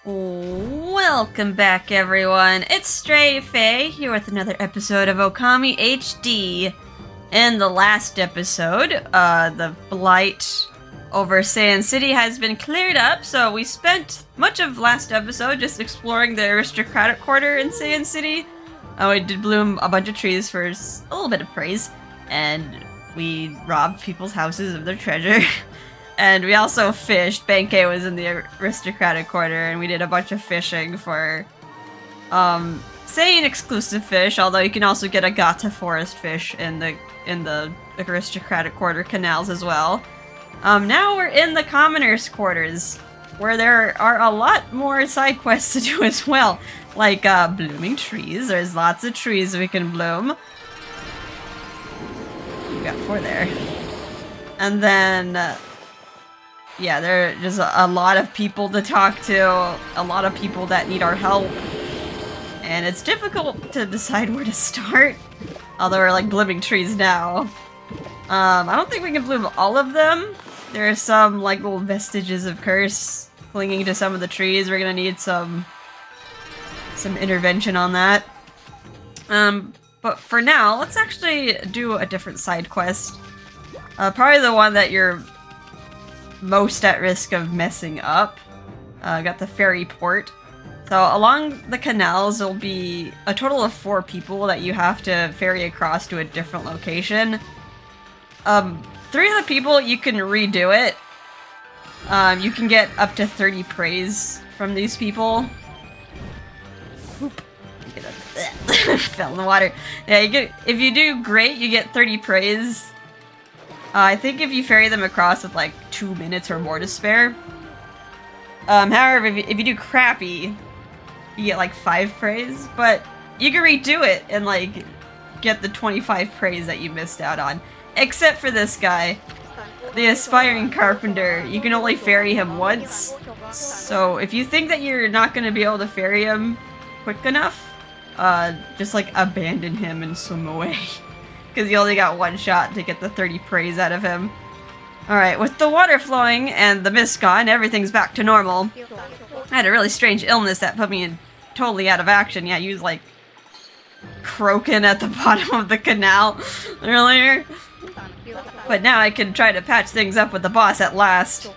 Welcome back, everyone. It's Stray Faye here with another episode of Okami HD. In the last episode, the blight over Sei'an City has been cleared up, so we spent much of last episode just exploring the aristocratic quarter in Sei'an City. We did bloom a bunch of trees for a little bit of praise, and we robbed people's houses of their treasure. And we also fished. Benkei was in the aristocratic quarter, and we did a bunch of fishing for, Sei'an exclusive fish. Although you can also get a Gata forest fish in the aristocratic quarter canals as well. Now we're in the commoners' quarters, where there are a lot more side quests to do as well, like blooming trees. There's lots of trees we can bloom. We got 4 there, and then. Yeah, there are just a lot of people to talk to, a lot of people that need our help, and it's difficult to decide where to start, although we're like blooming trees now. I don't think we can bloom all of them. There are some like little vestiges of curse clinging to some of the trees. We're gonna need some intervention on that. But for now, let's actually do a different side quest. Probably the one that you're most at risk of messing up. Got the ferry port. So along the canals there'll be a total of 4 people that you have to ferry across to a different location. 3 of the people you can redo it. You can get up to 30 praise from these people. Oop. Fell in the water. Yeah, if you do great, you get 30 praise. I think if you ferry them across with like 2 minutes or more to spare. However, if you do crappy, you get like 5 praise, but you can redo it and like get the 25 praise that you missed out on. Except for this guy, the aspiring carpenter. You can only ferry him once. So if you think that you're not going to be able to ferry him quick enough, just like abandon him and swim away. Because you only got 1 shot to get the 30 praise out of him. Alright, with the water flowing and the mist gone, everything's back to normal. I had a really strange illness that put me totally out of action. Yeah, you was like croaking at the bottom of the canal earlier. But now I can try to patch things up with the boss at last.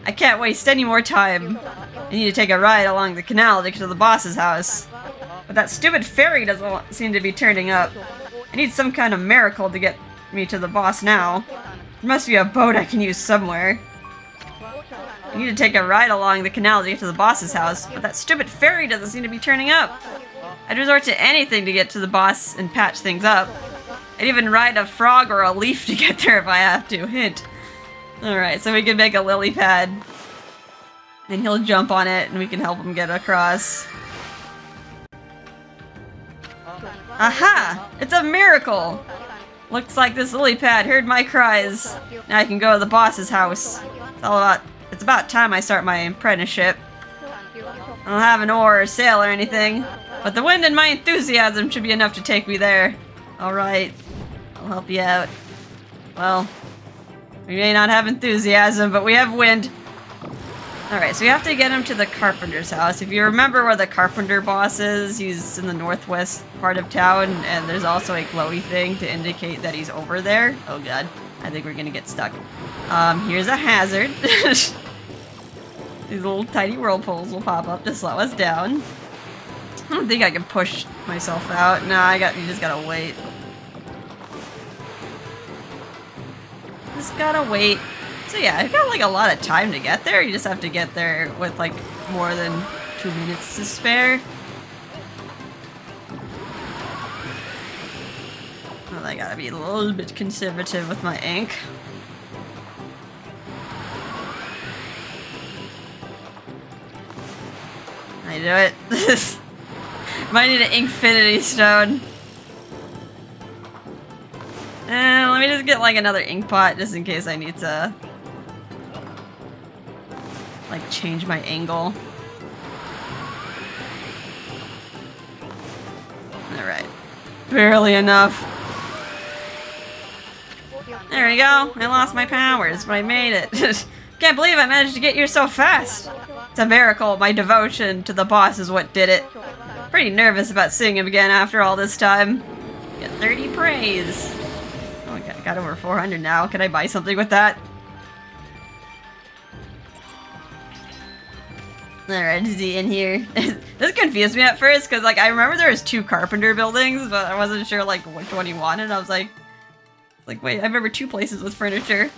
I can't waste any more time. I need to take a ride along the canal to get to the boss's house. But that stupid ferry doesn't seem to be turning up. I need some kind of miracle to get me to the boss now. There must be a boat I can use somewhere. I need to take a ride along the canal to get to the boss's house, but that stupid ferry doesn't seem to be turning up. I'd resort to anything to get to the boss and patch things up. I'd even ride a frog or a leaf to get there if I have to. Hint. Alright, so we can make a lily pad. And he'll jump on it and we can help him get across. Aha! It's a miracle! Looks like this lily pad heard my cries. Now I can go to the boss's house. It's about time I start my apprenticeship. I don't have an oar or sail or anything, but the wind and my enthusiasm should be enough to take me there. Alright, I'll help you out. Well, we may not have enthusiasm, but we have wind. Alright, so we have to get him to the carpenter's house. If you remember where the carpenter boss is, he's in the northwest part of town, and there's also a glowy thing to indicate that he's over there. Oh god, I think we're gonna get stuck. Here's a hazard. These little tiny whirlpools will pop up to slow us down. I don't think I can push myself out. No, you just gotta wait. Just gotta wait. So yeah, I've got like a lot of time to get there. You just have to get there with like more than 2 minutes to spare. Well, I gotta be a little bit conservative with my ink. I do it. Might need an Inkfinity stone. Let me just get like another ink pot just in case I need to like change my angle. Alright. Barely enough. There we go. I lost my powers, but I made it. Can't believe I managed to get here so fast. a miracle. My devotion to the boss is what did it. Pretty nervous about seeing him again after all this time. Get 30 praise. Oh, I got over 400 now. Can I buy something with that? Alright, is he in here? This confused me at first, because, like, I remember there was 2 carpenter buildings, but I wasn't sure, like, which one he wanted. I was like, wait, I remember 2 places with furniture.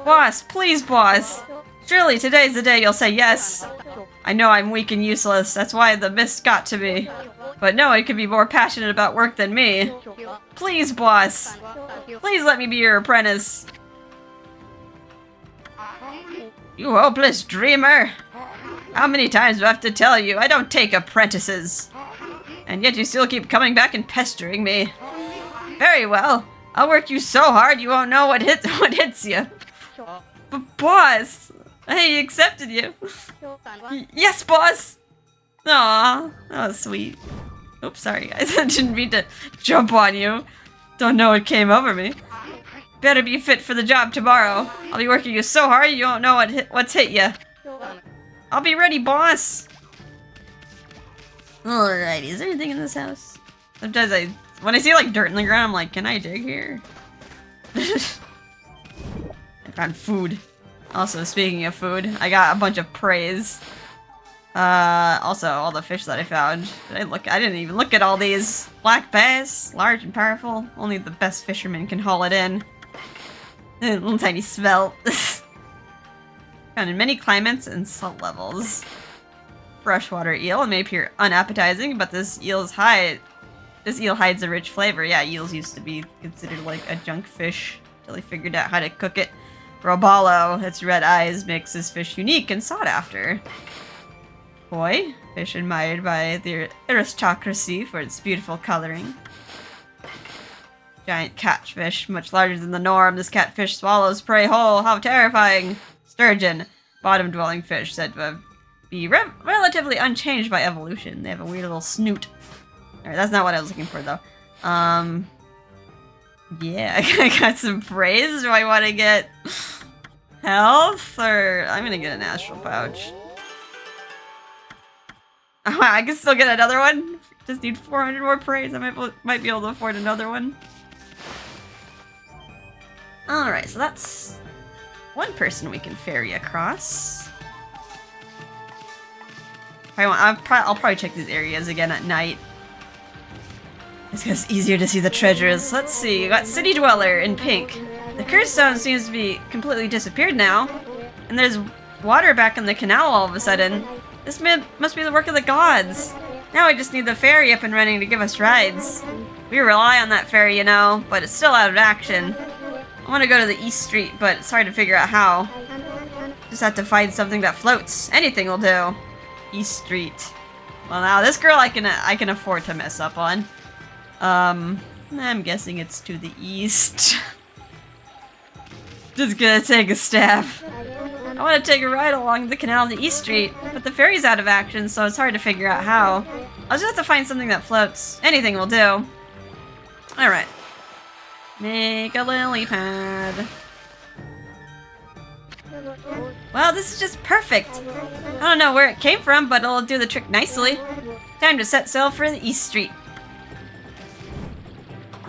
Boss, please, boss. Surely today's the day you'll say yes. I know I'm weak and useless, that's why the mist got to me. But no one can be more passionate about work than me. Please, boss. Please let me be your apprentice. You hopeless dreamer! How many times do I have to tell you, I don't take apprentices! And yet you still keep coming back and pestering me. Very well. I'll work you so hard you won't know what hits you. But boss! I accepted you. Yes, boss! Aww, that was sweet. Oops, sorry guys, I didn't mean to jump on you. Don't know what came over me. Better be fit for the job tomorrow. I'll be working you so hard you won't know what's hit you. I'll be ready, boss! Alrighty, is there anything in this house? Sometimes when I see like dirt in the ground, I'm like, can I dig here? I found food. Also, speaking of food, I got a bunch of praise. Also, all the fish that I found. I didn't even look at all these. Black bass, large and powerful. Only the best fishermen can haul it in. Little tiny smelt. Found in many climates and salt levels. Freshwater eel. It may appear unappetizing, but this eel hides a rich flavor. Yeah, eels used to be considered like a junk fish until they figured out how to cook it. Robalo, its red eyes makes this fish unique and sought after. Koi, fish admired by the aristocracy for its beautiful coloring. Giant catfish, much larger than the norm. This catfish swallows prey whole. How terrifying! Sturgeon, bottom-dwelling fish, said to be relatively unchanged by evolution. They have a weird little snoot. Alright, that's not what I was looking for, though. Yeah, I got some praise. Do I want to get health? Or I'm gonna get an astral pouch. Oh, I can still get another one. Just need 400 more praise. I might be able to afford another one. Alright, so that's one person we can ferry across. I'll probably check these areas again at night. It's because it's easier to see the treasures. Let's see, we got City Dweller in pink. The curse stone seems to be completely disappeared now. And there's water back in the canal all of a sudden. This must be the work of the gods. Now we just need the ferry up and running to give us rides. We rely on that ferry, you know, but it's still out of action. I want to go to the East Street, but it's hard to figure out how. Just have to find something that floats. Anything will do. East Street. Well, now this girl I can afford to mess up on. I'm guessing it's to the east. Just gonna take a stab. I want to take a ride along the canal on the East Street, but the ferry's out of action, so it's hard to figure out how. I'll just have to find something that floats. Anything will do. Alright. Make a lily pad. Well, this is just perfect. I don't know where it came from, but it'll do the trick nicely. Time to set sail for the East Street.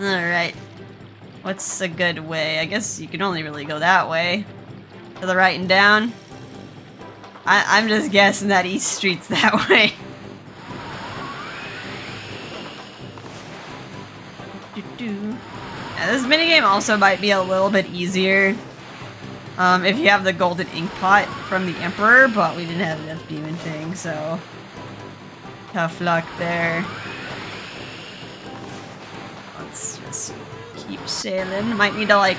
Alright. What's a good way? I guess you can only really go that way. To the right and down. I'm just guessing that East Street's that way. Yeah, this minigame also might be a little bit easier if you have the golden ink pot from the Emperor, but we didn't have enough demon things, so tough luck there. Let's just keep sailing. Might need to like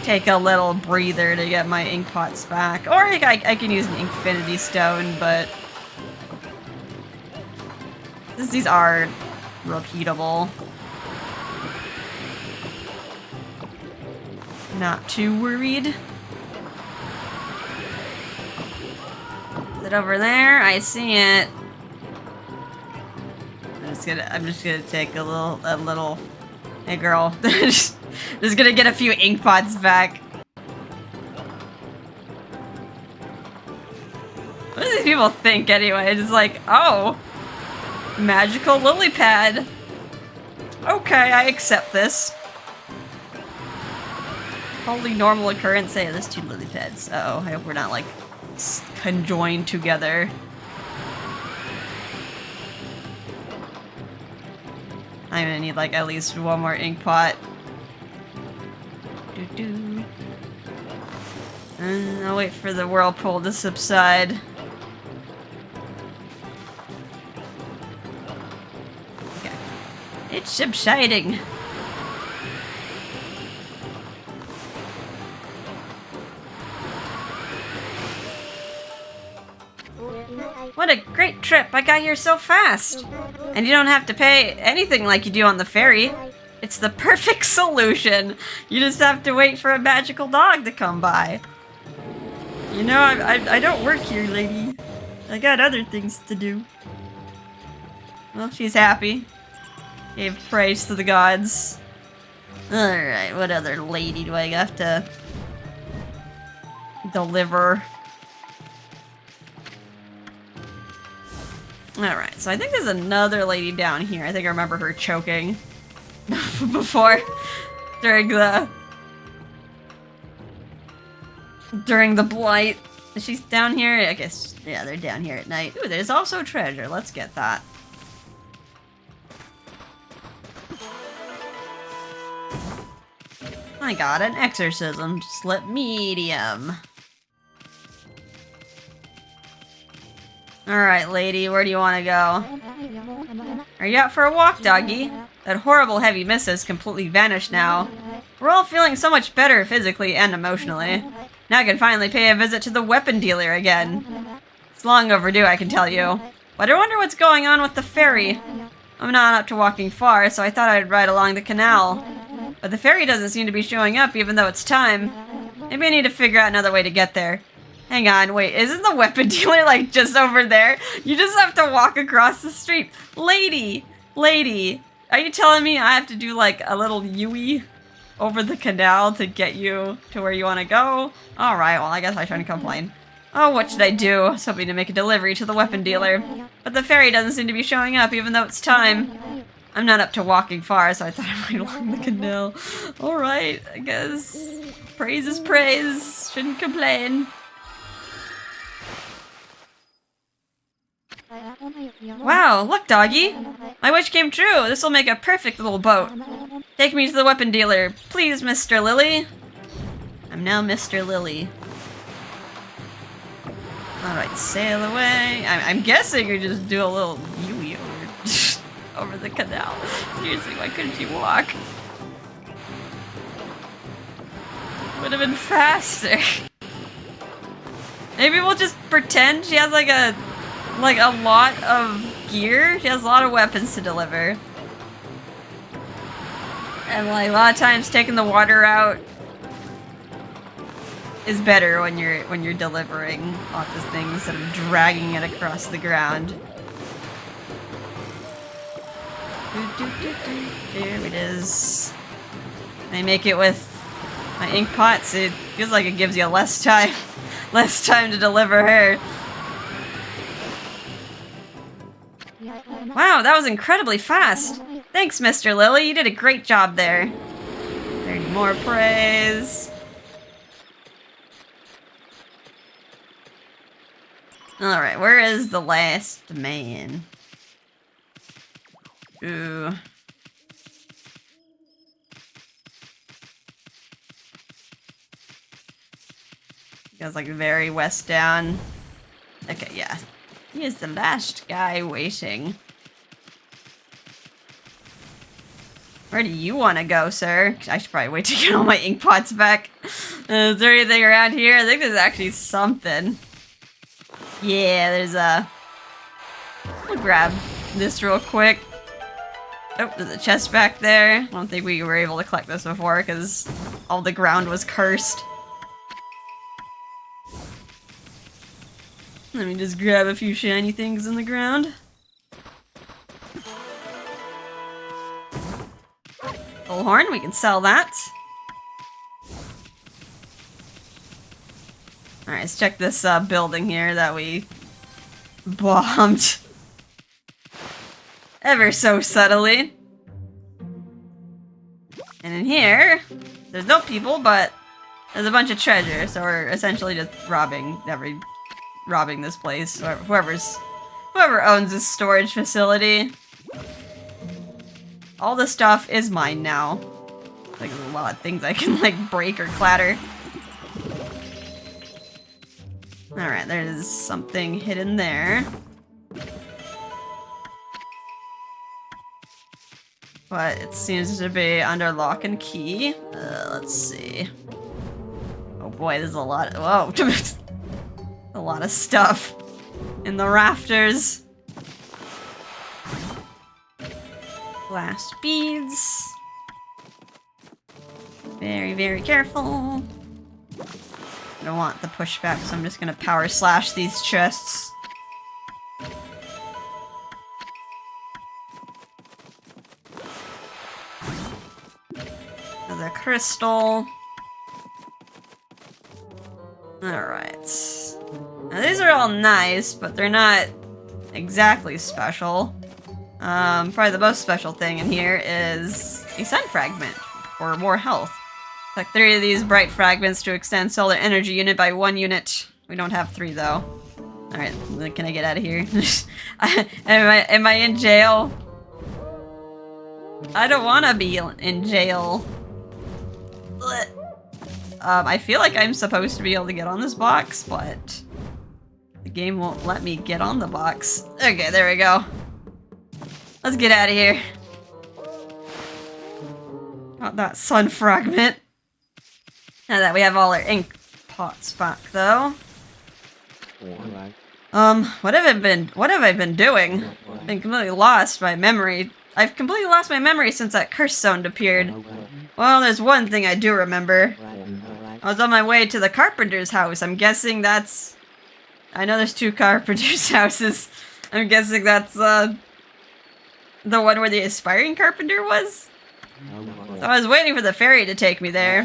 take a little breather to get my ink pots back, or I can use an infinity stone, but these are repeatable. Not too worried. Is it over there? I see it. I'm just gonna take a little. Hey, girl. just gonna get a few ink pots back. these people think anyway? It's like, oh, magical lily pad. Okay, I accept this. Totally normal occurrence. Hey, there's 2 lily pads. Uh oh, I hope we're not like conjoined together. I'm gonna need like at least 1 more ink pot. Doo-doo. And I'll wait for the whirlpool to subside. Okay. It's subsiding. What a great trip! I got here so fast! And you don't have to pay anything like you do on the ferry. It's the perfect solution! You just have to wait for a magical dog to come by. You know, I don't work here, lady. I got other things to do. Well, she's happy. Gave praise to the gods. Alright, what other lady do I have to deliver? Alright, so I think there's another lady down here. I think I remember her choking before during the blight. She's down here? I guess, yeah, they're down here at night. Ooh, there's also treasure. Let's get that. I got an exorcism slip medium. Alright, lady, where do you want to go? Are you out for a walk, doggy? That horrible heavy mist has completely vanished now. We're all feeling so much better physically and emotionally. Now I can finally pay a visit to the weapon dealer again. It's long overdue, I can tell you. But I wonder what's going on with the ferry. I'm not up to walking far, so I thought I'd ride along the canal. But the ferry doesn't seem to be showing up even though it's time. Maybe I need to figure out another way to get there. Hang on, wait, isn't the weapon dealer like just over there? You just have to walk across the street. Lady! Lady! Are you telling me I have to do like a little U-ey over the canal to get you to where you want to go? Alright, well I guess I shouldn't complain. Oh, what should I do? I was hoping to make a delivery to the weapon dealer. But the ferry doesn't seem to be showing up even though it's time. I'm not up to walking far, so I thought I'd ride along the canal. Alright, I guess. Praise is praise. Shouldn't complain. Wow, look, doggy! My wish came true! This will make a perfect little boat. Take me to the weapon dealer, please, Mr. Lily. I'm now Mr. Lily. Alright, sail away. I'm guessing you just do a little U-ey over the canal. Seriously, why couldn't you walk? Would have been faster. Maybe we'll just pretend she has like a lot of gear. She has a lot of weapons to deliver. And like a lot of times taking the water out is better when you're delivering lots of things instead of dragging it across the ground. There it is. I make it with my ink pots. It feels like it gives you less time to deliver her. Wow, that was incredibly fast. Thanks, Mr. Lily. You did a great job there. 30 more praise. Alright, where is the last man? Ooh. Goes like very west down. Okay, yeah. He is the last guy waiting. Where do you want to go, sir? I should probably wait to get all my ink pots back. Is there anything around here? I think there's actually something. Yeah, there's a... I'll grab this real quick. Oh, there's a chest back there. I don't think we were able to collect this before because all the ground was cursed. Let me just grab a few shiny things in the ground. Bullhorn, we can sell that. Alright, let's check this building here that we bombed. Ever so subtly. And in here, there's no people, but there's a bunch of treasure, so we're essentially just robbing this place. Or whoever owns this storage facility. All the stuff is mine now. Like, there's a lot of things I can, like, break or clatter. Alright, there's something hidden there. But it seems to be under lock and key. Let's see. Oh boy, there's a lot of- whoa! A lot of stuff in the rafters. Glass beads. Very, very careful. I don't want the pushback, so I'm just gonna power slash these chests. Another crystal. Alright. Now these are all nice, but they're not exactly special. Probably the most special thing in here is a sun fragment for more health. Collect 3 of these bright fragments to extend solar energy unit by 1 unit. We don't have 3 though. Alright, can I get out of here? Am I in jail? I don't want to be in jail. I feel like I'm supposed to be able to get on this box, but the game won't let me get on the box. Okay, there we go. Let's get out of here. Got that sun fragment. Now that we have all our ink pots back, though. What have I been doing? I've been completely lost my memory. I've completely lost my memory since that curse zone appeared. Well, there's one thing I do remember. I was on my way to the carpenter's house. I'm guessing that's... I know there's 2 carpenter's houses. I'm guessing that's, the one where the aspiring carpenter was? So I was waiting for the ferry to take me there.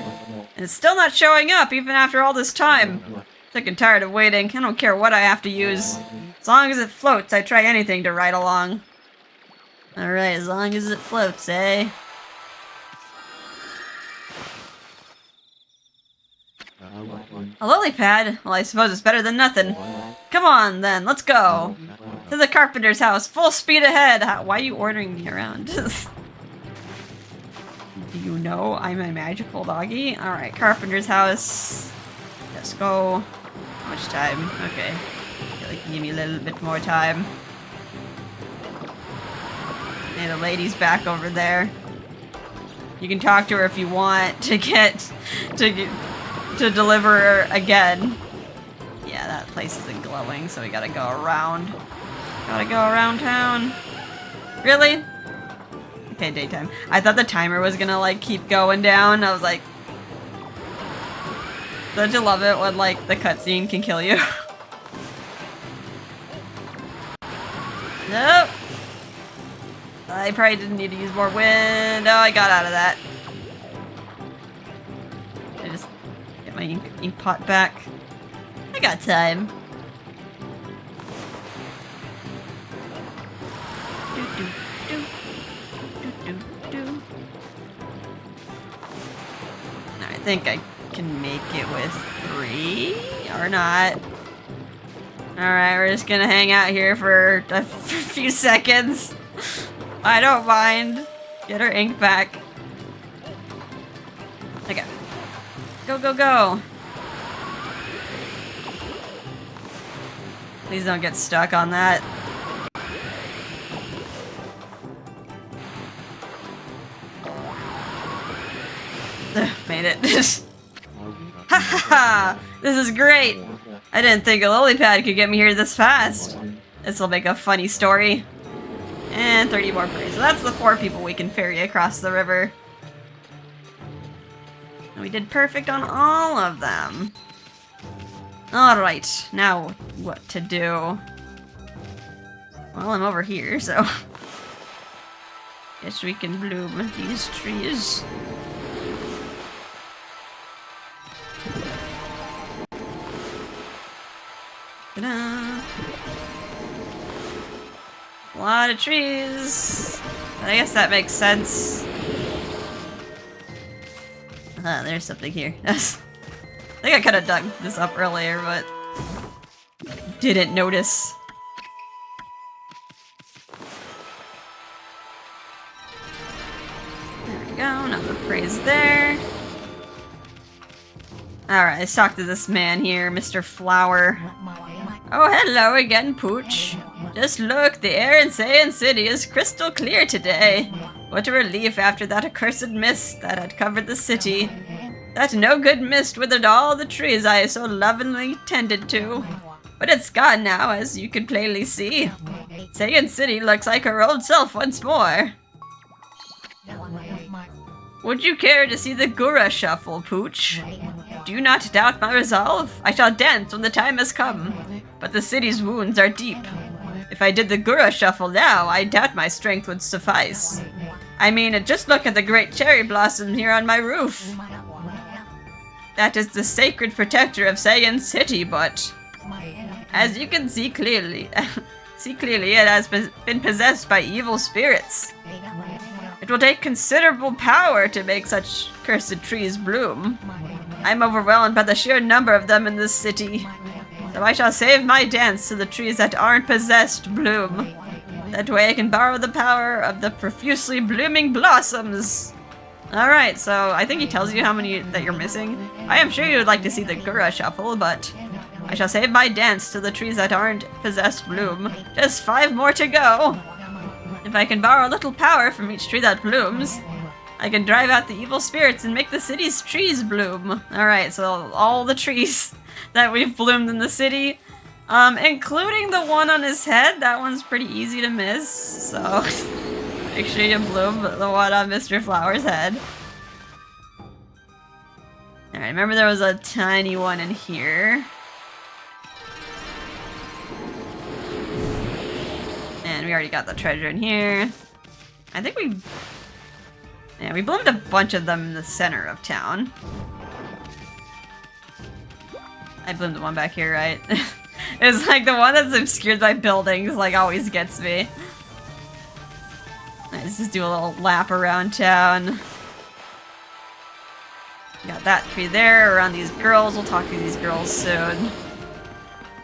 And it's still not showing up, even after all this time. Sick and tired of waiting. I don't care what I have to use. As long as it floats, I try anything to ride along. Alright, as long as it floats, eh? A lily pad? Well, I suppose it's better than nothing. Come on, then, let's go. To the carpenter's house, full speed ahead! Why are you ordering me around? Do you know I'm a magical doggy? Alright, carpenter's house. Let's go. How much time? Okay. I feel like you can give me a little bit more time. And the lady's back over there. You can talk to her if you want to to deliver her again. Yeah, that place isn't glowing, so we gotta go around. Gotta go around town. Really? Okay, daytime. I thought the timer was gonna, like, keep going down. I was like... Don't you love it when, like, the cutscene can kill you? Nope. I probably didn't need to use more wind. Oh, I got out of that. I just get my ink pot back. I got time. I think I can make it with 3 or not. Alright, we're just gonna hang out here for a few seconds. I don't mind. Get her ink back. Okay. Go, go, go. Please don't get stuck on that. Made it. Ha ha ha! This is great! I didn't think a lily pad could get me here this fast. This'll make a funny story. And 30 more prey. So that's the 4 people we can ferry across the river. And we did perfect on all of them. Alright, now what to do? Well, I'm over here, so... Guess we can bloom these trees. Ta-da! A lot of trees. I guess that makes sense. There's something here. I think I could have dug this up earlier, but didn't notice. There we go, another praise there. Alright, let's talk to this man here, Mr. Flower. Oh, hello again, Pooch. Just look, the air in Sei'an City is crystal clear today. What a relief after that accursed mist that had covered the city. That no-good mist withered all the trees I so lovingly tended to. But it's gone now, as you can plainly see. Sei'an City looks like her old self once more. Would you care to see the Gura shuffle, Pooch? Do not doubt my resolve. I shall dance when the time has come. But the city's wounds are deep. If I did the Gura shuffle now, I doubt my strength would suffice. I mean, just look at the great cherry blossom here on my roof. That is the sacred protector of Sei'an City, but as you can see clearly, it has been possessed by evil spirits. It will take considerable power to make such cursed trees bloom. I'm overwhelmed by the sheer number of them in this city. So I shall save my dance to the trees that aren't possessed bloom. That way I can borrow the power of the profusely blooming blossoms. Alright, so I think he tells you how many that you're missing. I am sure you would like to see the Gura shuffle, but I shall save my dance to the trees that aren't possessed bloom. Just 5 more to go. If I can borrow a little power from each tree that blooms, I can drive out the evil spirits and make the city's trees bloom. Alright, so all the trees that we've bloomed in the city, including the one on his head. That one's pretty easy to miss, so make sure you bloom the one on Mr. Flower's head. Alright, remember there was a tiny one in here. And we already got the treasure in here. I think we bloomed a bunch of them in the center of town. I bloomed the one back here, right? It's like the one that's obscured by buildings, like, always gets me. Let's just do a little lap around town. Got that tree there, around these girls. We'll talk to these girls soon.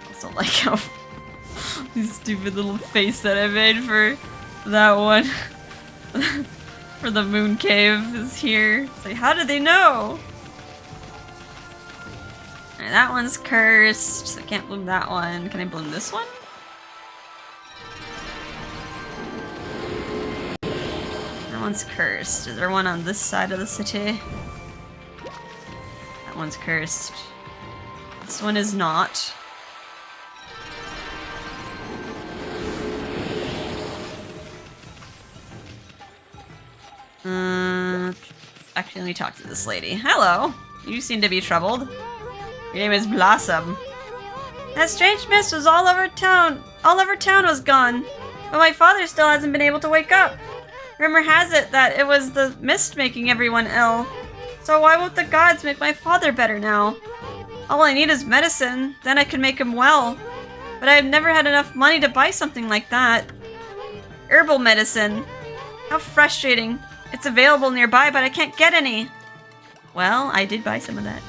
Also like how this stupid little face that I made for that one. For the moon cave is here. It's like, how did they know? Alright, that one's cursed, so I can't bloom that one. Can I bloom this one? That one's cursed. Is there one on this side of the city? That one's cursed. This one is not. Actually, let me talk to this lady. Hello. You seem to be troubled. Your name is Blossom. That strange mist was all over town. All over town was gone. But my father still hasn't been able to wake up. Rumor has it that it was the mist making everyone ill. So why won't the gods make my father better now? All I need is medicine. Then I can make him well. But I've never had enough money to buy something like that. Herbal medicine. How frustrating. It's available nearby, but I can't get any. Well, I did buy some of that.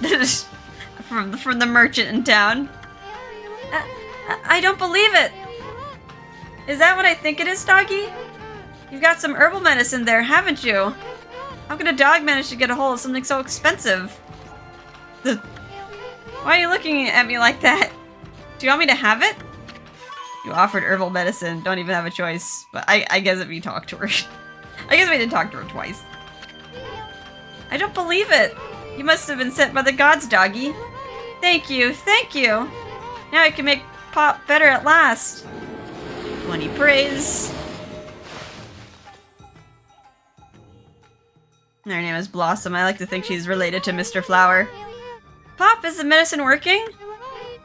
from the merchant in town. I don't believe it. Is that what I think it is, doggy? You've got some herbal medicine there, haven't you? How could a dog manage to get a hold of something so expensive? Why are you looking at me like that? Do you want me to have it? You offered herbal medicine, don't even have a choice. But I guess if you talk to her. I guess we did talk to her twice. I don't believe it. You must have been sent by the gods, doggy. Thank you, thank you. Now I can make Pop better at last. 20 praise. Her name is Blossom. I like to think she's related to Mr. Flower. Pop, is the medicine working?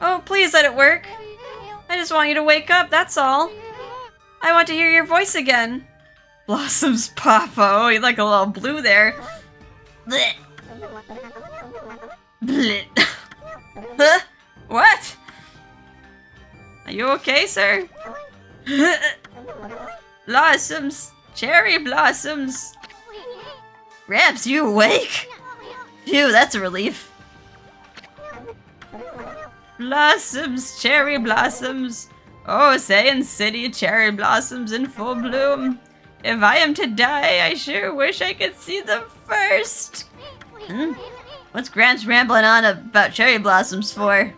Oh, please let it work. I just want you to wake up, that's all. I want to hear your voice again. Blossom's Papa. Oh, you like a little blue there. Blech. Blech. Huh? What? Are you okay, sir? Blossoms! Cherry blossoms! Ramps, you awake? Phew, that's a relief. Blossoms, cherry blossoms. Oh, Sei'an City, cherry blossoms in full bloom. If I am to die, I sure wish I could see them first. What's Grant's rambling on about cherry blossoms for?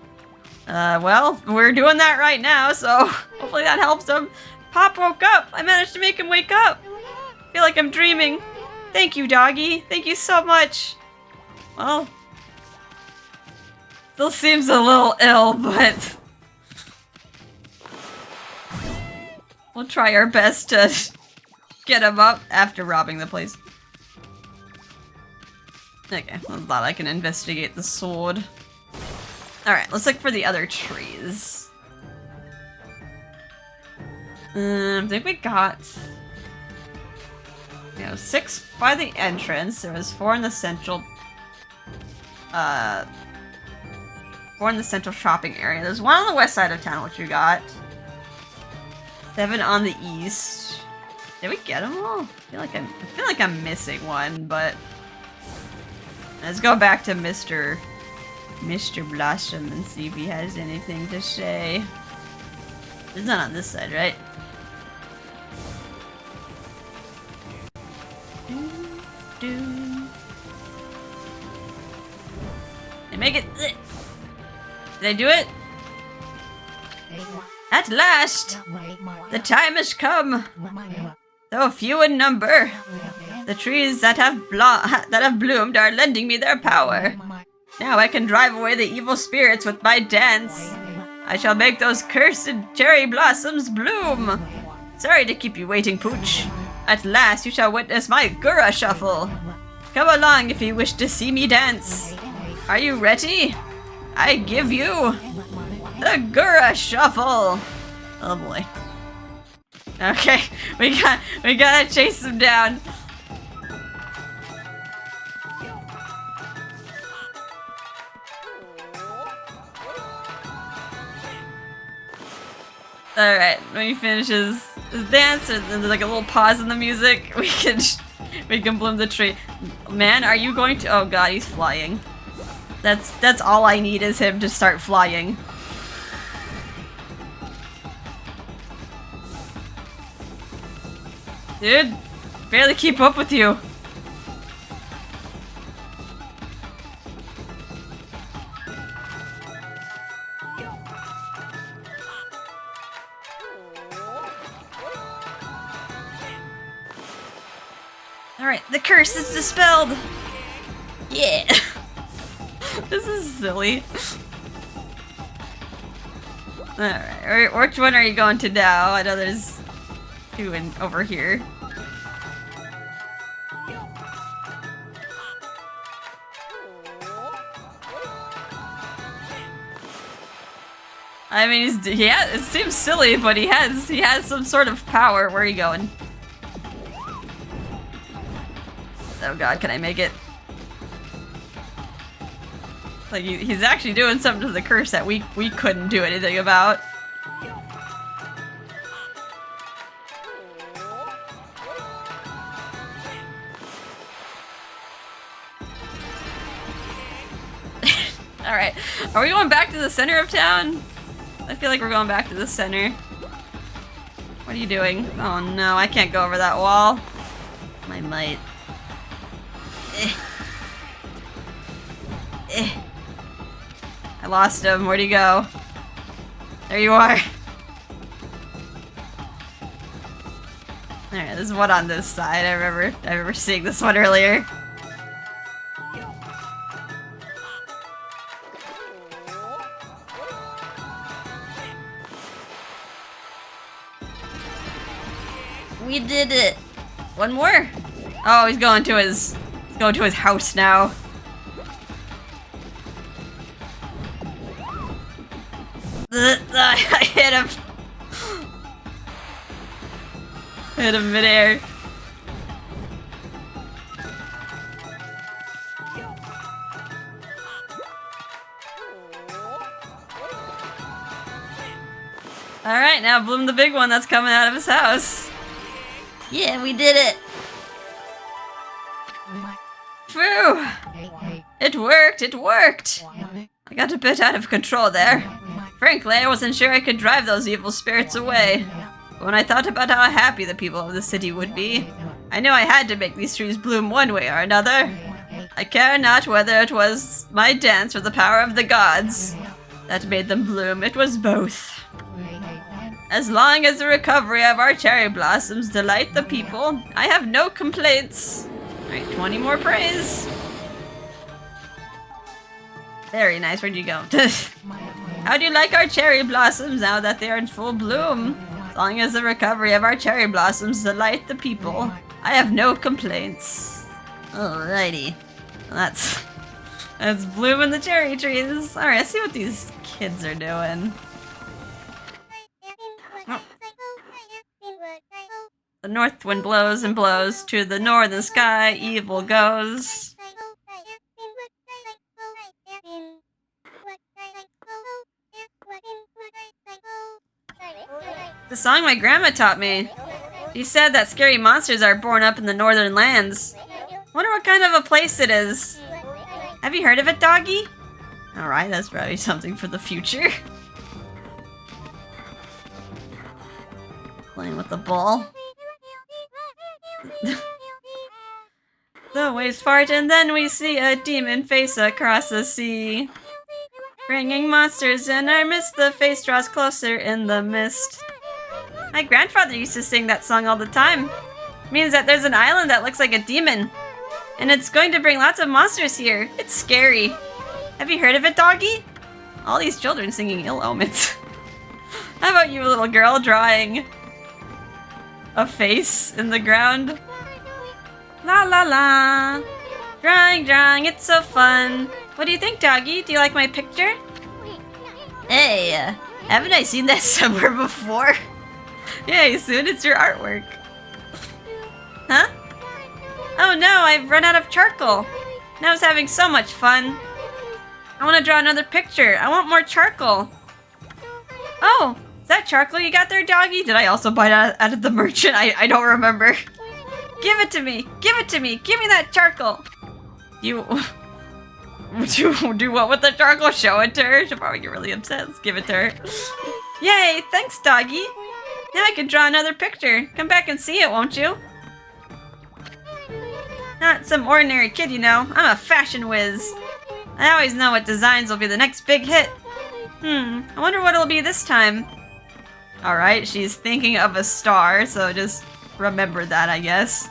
Well, we're doing that right now, so hopefully that helps him. Pop woke up! I managed to make him wake up! I feel like I'm dreaming. Thank you, doggy. Thank you so much. Well, still seems a little ill, but we'll try our best to get him up after robbing the place. Okay, well, glad I can investigate the sword. Alright, let's look for the other trees. I think we got... 6 by the entrance. There was 4 in the central... 4 in the central shopping area. There's 1 on the west side of town, which we got. 7 on the east. Did we get them all? I feel like I'm missing one, but... Let's go back to Mr. Blossom and see if he has anything to say. It's not on this side, right? I make it. Did I do it? At last! The time has come! Though few in number, the trees that have bloomed are lending me their power. Now I can drive away the evil spirits with my dance. I shall make those cursed cherry blossoms bloom. Sorry to keep you waiting, Pooch. At last you shall witness my Gura Shuffle. Come along if you wish to see me dance. Are you ready? I give you the Gura Shuffle. Oh boy. Okay, we gotta chase him down. Alright, when he finishes his dance, and there's like a little pause in the music, we can bloom the tree. Man, are you going to— oh god, he's flying. That's all I need is him to start flying. Dude, barely keep up with you. Alright, the curse is dispelled! Yeah! This is silly. Alright, which one are you going to now? I know there's 2 over here. I mean, it seems silly, but he has some sort of power. Where are you going? Oh god, can I make it? Like, he's actually doing something to the curse that we couldn't do anything about. Alright, are we going back to the center of town? I feel like we're going back to the center. What are you doing? Oh no, I can't go over that wall. I might. I lost him. Where'd he go? There you are. Alright, there's one on this side. I remember seeing this one earlier. We did it. One more. Oh, he's going to his house now. I hit him. Hit him midair. Alright, now bloom the big one that's coming out of his house. Yeah, we did it! Phew! It worked, it worked! I got a bit out of control there. Frankly, I wasn't sure I could drive those evil spirits away. But when I thought about how happy the people of the city would be, I knew I had to make these trees bloom one way or another. I care not whether it was my dance or the power of the gods that made them bloom. It was both. As long as the recovery of our cherry blossoms delight the people, I have no complaints. Alright, 20 more praise. Very nice. Where'd you go? How do you like our cherry blossoms now that they are in full bloom? As long as the recovery of our cherry blossoms delight the people, I have no complaints. Alrighty. Well, that's blooming the cherry trees. Alright, let's see what these kids are doing. Oh. The north wind blows and blows, to the northern sky evil goes. The song my grandma taught me. She said that scary monsters are born up in the northern lands. Wonder what kind of a place it is. Have you heard of it, doggy? Alright, that's probably something for the future. Playing with the ball. The waves part and then we see a demon face across the sea. Bringing monsters in our midst, the face draws closer in the mist. My grandfather used to sing that song all the time. It means that there's an island that looks like a demon. And it's going to bring lots of monsters here. It's scary. Have you heard of it, doggy? All these children singing ill omens. How about you, little girl, drawing a face in the ground? La la la. Drawing, drawing, it's so fun. What do you think, doggy? Do you like my picture? Hey, haven't I seen that somewhere before? Yay, soon it's your artwork. Huh? Oh no, I've run out of charcoal. And I was having so much fun. I want to draw another picture. I want more charcoal. Oh, is that charcoal you got there, doggy? Did I also buy it out of the merchant? I don't remember. Give it to me. Give it to me. Give me that charcoal. You... Would you do what with the charcoal? Show it to her? She'll probably get really upset. Let's give it to her. Yay, thanks, doggy. Now I can draw another picture. Come back and see it, won't you? Not some ordinary kid, you know. I'm a fashion whiz. I always know what designs will be the next big hit. I wonder what it'll be this time. Alright, she's thinking of a star, so just remember that, I guess.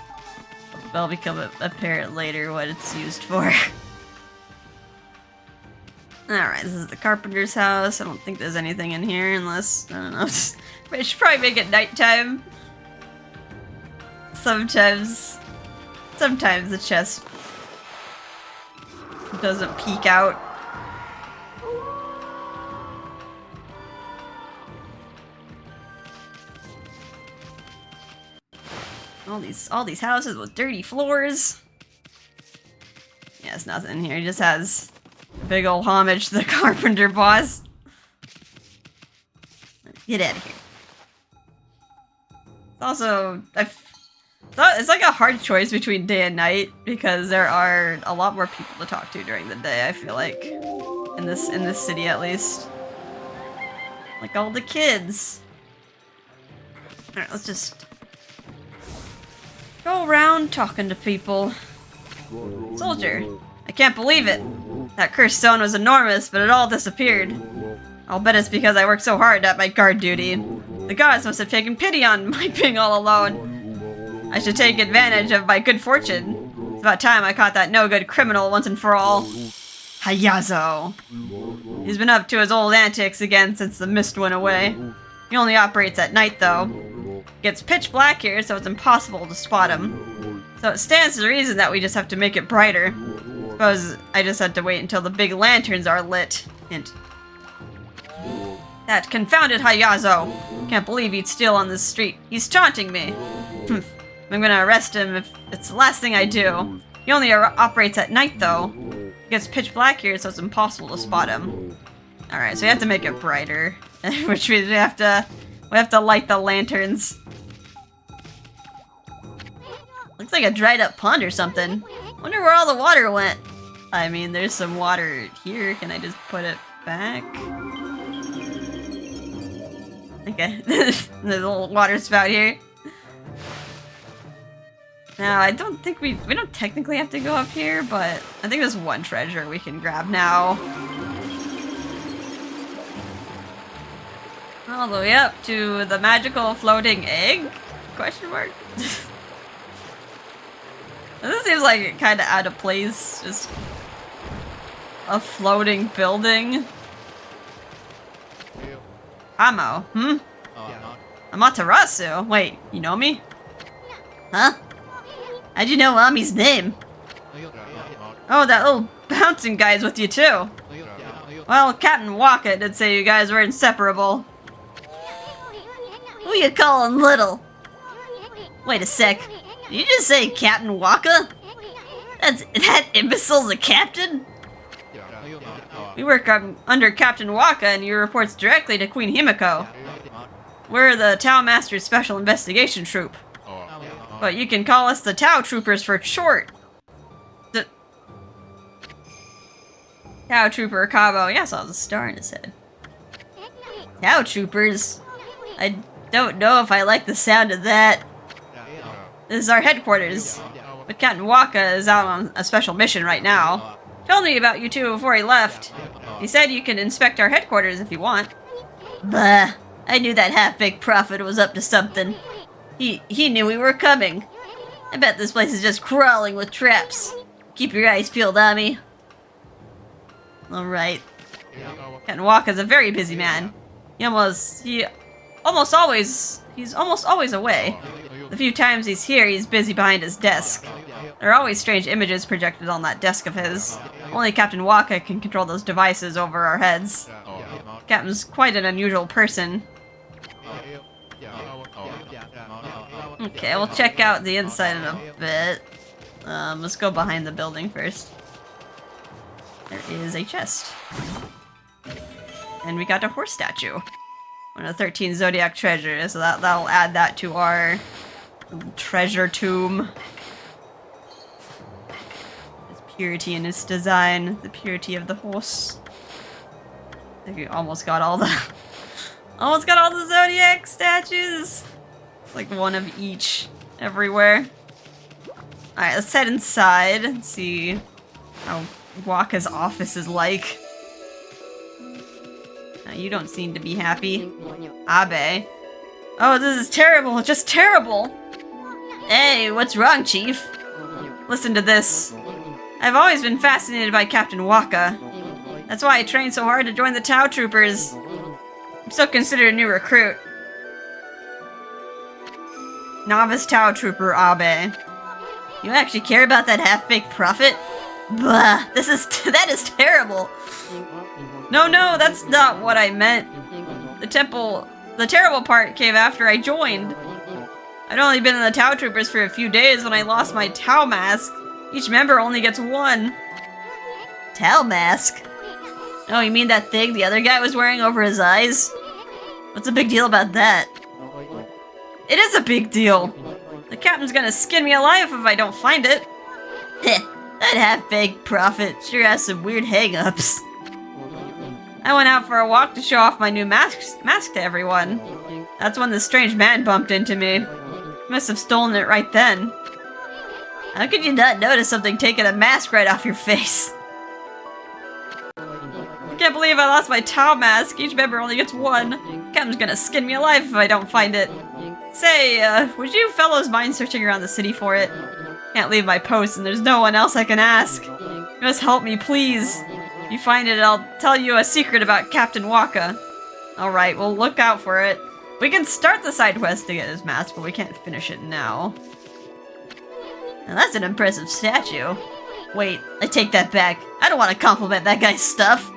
It'll become apparent later what it's used for. Alright, this is the carpenter's house. I don't think there's anything in here unless, I don't know. I should probably make it nighttime. Sometimes the chest doesn't peek out. All these houses with dirty floors. Yeah, there's nothing in here. It just has a big old homage to the carpenter boss. Get out of here. It's also, it's like a hard choice between day and night because there are a lot more people to talk to during the day, I feel like. In this city at least. Like all the kids. Alright, let's just go around talking to people. Soldier, I can't believe it. That cursed stone was enormous, but it all disappeared. I'll bet it's because I worked so hard at my guard duty. The gods must have taken pity on my being all alone. I should take advantage of my good fortune. It's about time I caught that no-good criminal once and for all. Hayazo. He's been up to his old antics again since the mist went away. He only operates at night, though. It gets pitch black here, so it's impossible to spot him. So it stands to reason that we just have to make it brighter. Suppose I just had to wait until the big lanterns are lit. Hint. That confounded Hayazo! Can't believe he'd steal on this street. He's taunting me. I'm gonna arrest him if it's the last thing I do. He only operates at night, though. It gets pitch black here, so it's impossible to spot him. Alright, so we have to make it brighter. Which means we have to light the lanterns. Looks like a dried up pond or something. Wonder where all the water went. I mean, there's some water here. Can I just put it back? Okay. There's a little water spout here. Now, I don't think we don't technically have to go up here, but I think there's one treasure we can grab now. All the way up to the magical floating egg? Question mark? This seems like kind of out of place. Just a floating building. Amo, Amaterasu? Wait, you know me? Huh? How'd you know Ami's name? Oh, that little bouncing guy's with you too. Well, Captain Waka did say you guys were inseparable. Who you calling little? Wait a sec. Did you just say Captain Waka? That imbecile's a captain? We work under Captain Waka and he reports directly to Queen Himiko. We're the Tao Master's Special Investigation Troop. But you can call us the Tao Troopers for short. Tao Trooper Cabo. Yeah, I saw the star in his head. Tao Troopers? I don't know if I like the sound of that. This is our headquarters. But Captain Waka is out on a special mission right now. Told me about you two before he left. He said you can inspect our headquarters if you want. Bah, I knew that half-baked prophet was up to something. He knew we were coming. I bet this place is just crawling with traps. Keep your eyes peeled, Ami. Alright. Captain Waka's a very busy man. He's almost always away. The few times he's here, he's busy behind his desk. There are always strange images projected on that desk of his. Only Captain Waka can control those devices over our heads. Captain's quite an unusual person. Okay, we'll check out the inside in a bit. Let's go behind the building first. There is a chest. And we got a horse statue. One of the 13 Zodiac treasures, so that'll add that to our treasure tomb. His purity in its design, the purity of the horse. I think we almost got all the Zodiac statues. Like one of each everywhere. Alright, let's head inside and see how Waka's office is like. You don't seem to be happy. Abe. Oh, this is terrible. Just terrible. Hey, what's wrong, Chief? Listen to this. I've always been fascinated by Captain Waka. That's why I trained so hard to join the Tao Troopers. I'm still considered a new recruit. Novice Tao Trooper Abe. You actually care about that half-baked prophet? Bah, that is terrible. No, that's not what I meant. The terrible part came after I joined. I'd only been in the Tao Troopers for a few days when I lost my Tao mask. Each member only gets one. Tao mask? Oh, you mean that thing the other guy was wearing over his eyes? What's the big deal about that? It is a big deal. The captain's gonna skin me alive if I don't find it. Heh, that half-baked prophet sure has some weird hang-ups. I went out for a walk to show off my new mask to everyone. That's when the strange man bumped into me. Must have stolen it right then. How could you not notice something taking a mask right off your face? I can't believe I lost my Tao mask. Each member only gets one. Captain's gonna skin me alive if I don't find it. Say, would you fellows mind searching around the city for it? Can't leave my post and there's no one else I can ask. You must help me, please. If you find it, I'll tell you a secret about Captain Waka. Alright, we'll look out for it. We can start the side quest to get his mask, but we can't finish it now. Now that's an impressive statue. Wait, I take that back. I don't want to compliment that guy's stuff.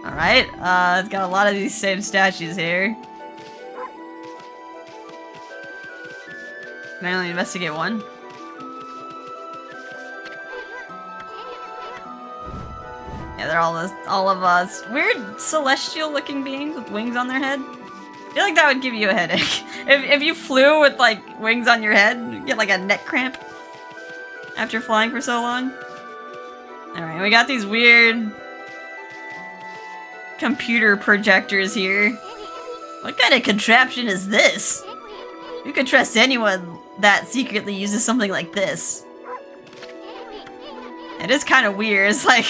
Alright, it's got a lot of these same statues here. Can I only investigate one? Yeah, they're all of us weird celestial-looking beings with wings on their head. I feel like that would give you a headache. If you flew with, like, wings on your head, you'd get, like, a neck cramp. after flying for so long. Alright, we got these weird computer projectors here. What kind of contraption is this? You can trust anyone that secretly uses something like this. It is kind of weird. It's like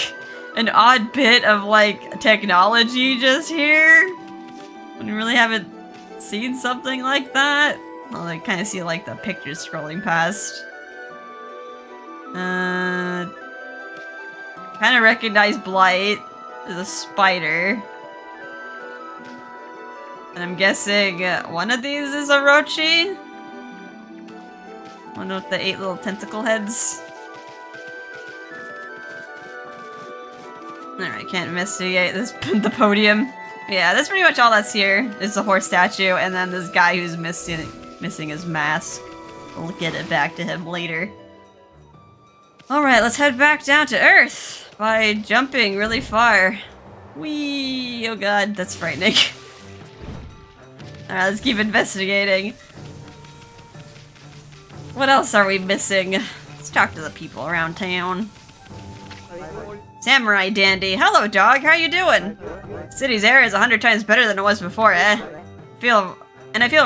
an odd bit of like technology just here. When you really haven't seen something like that. Well, I kind of see like the pictures scrolling past. Kind of recognize Blight as a spider. And I'm guessing one of these is a Orochi? One with the 8 little tentacle heads. Alright, can't investigate this the podium. Yeah, that's pretty much all that's here. Is the horse statue, and then this guy who's missing his mask. We'll get it back to him later. Alright, let's head back down to Earth by jumping really far. Whee! Oh god, that's frightening. Alright, let's keep investigating. What else are we missing? Let's talk to the people around town. Samurai Dandy. Hello, dog. How you doing? City's air is 100 times better than it was before, eh? I feel